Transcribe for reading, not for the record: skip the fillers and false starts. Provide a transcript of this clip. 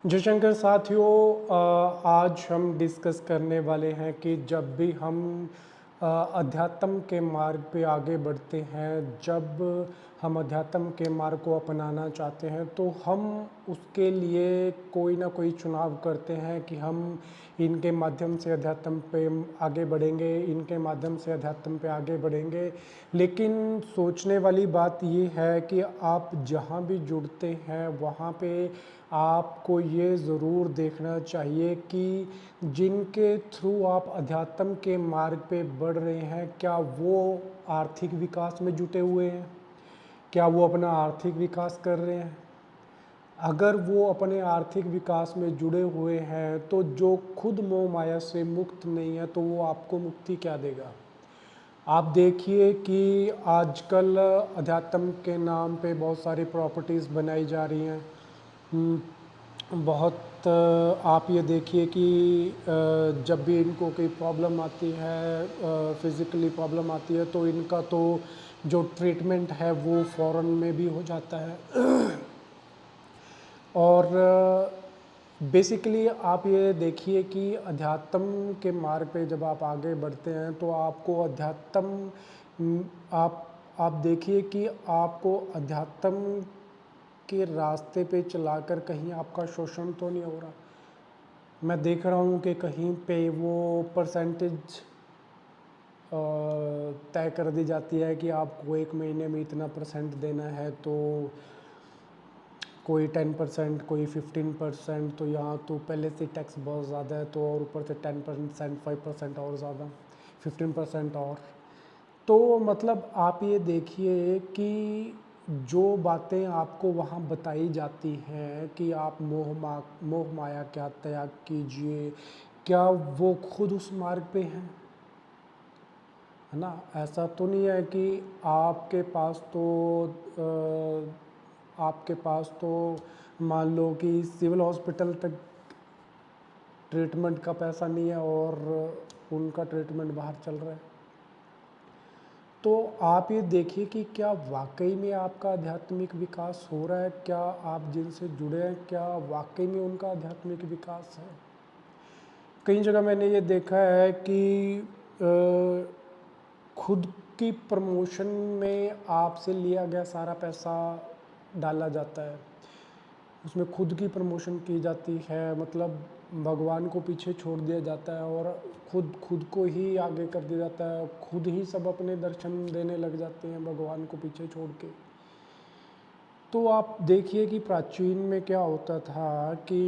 जयशंकर साथियों, आज हम डिस्कस करने वाले हैं कि जब भी हम अध्यात्म के मार्ग पे आगे बढ़ते हैं, जब हम अध्यात्म के मार्ग को अपनाना चाहते हैं तो हम उसके लिए कोई ना कोई चुनाव करते हैं कि हम इनके माध्यम से अध्यात्म पे आगे बढ़ेंगे, इनके माध्यम से अध्यात्म पे आगे बढ़ेंगे। लेकिन सोचने वाली बात ये है कि आप जहाँ भी जुड़ते हैं वहाँ पे आपको ये ज़रूर देखना चाहिए कि जिनके थ्रू आप अध्यात्म के मार्ग पे बढ़ रहे हैं, क्या वो आर्थिक विकास में जुटे हुए हैं? क्या वो अपना आर्थिक विकास कर रहे हैं? अगर वो अपने आर्थिक विकास में जुड़े हुए हैं तो जो खुद मोह माया से मुक्त नहीं है तो वो आपको मुक्ति क्या देगा? आप देखिए कि आजकल अध्यात्म के नाम पे बहुत सारी प्रॉपर्टीज़ बनाई जा रही हैं। बहुत आप ये देखिए कि जब भी इनको कोई प्रॉब्लम आती है, फिज़िकली प्रॉब्लम आती है, तो इनका तो जो ट्रीटमेंट है वो फ़ौरन में भी हो जाता है। और बेसिकली आप ये देखिए कि अध्यात्म के मार्ग पे जब आप आगे बढ़ते हैं तो आपको अध्यात्म आप देखिए कि आपको अध्यात्म के रास्ते पे चलाकर कहीं आपका शोषण तो नहीं हो रहा। मैं देख रहा हूँ कि कहीं पे वो परसेंटेज तय कर दी जाती है कि आपको 1 महीने में इतना परसेंट देना है, तो कोई 10%, कोई 15%। तो यहाँ तो पहले से टैक्स बहुत ज़्यादा है, तो और ऊपर से 10%, 5% और ज़्यादा, 15% और। तो मतलब आप ये देखिए कि जो बातें आपको वहाँ बताई जाती हैं कि आप मोह माया का त्याग कीजिए, क्या वो खुद उस मार्ग पे हैं? है ना? ऐसा तो नहीं है कि आपके पास तो आपके पास तो मान लो कि सिविल हॉस्पिटल तक ट्रीटमेंट का पैसा नहीं है और उनका ट्रीटमेंट बाहर चल रहा है। तो आप ये देखिए कि क्या वाकई में आपका आध्यात्मिक विकास हो रहा है? क्या आप जिनसे जुड़े हैं, क्या वाकई में उनका आध्यात्मिक विकास है? कई जगह मैंने ये देखा है कि खुद की प्रमोशन में आपसे लिया गया सारा पैसा डाला जाता है, उसमें खुद की प्रमोशन की जाती है, मतलब भगवान को पीछे छोड़ दिया जाता है और खुद खुद को ही आगे कर दिया जाता है, खुद ही सब अपने दर्शन देने लग जाते हैं भगवान को पीछे छोड़ के। तो आप देखिए कि प्राचीन में क्या होता था कि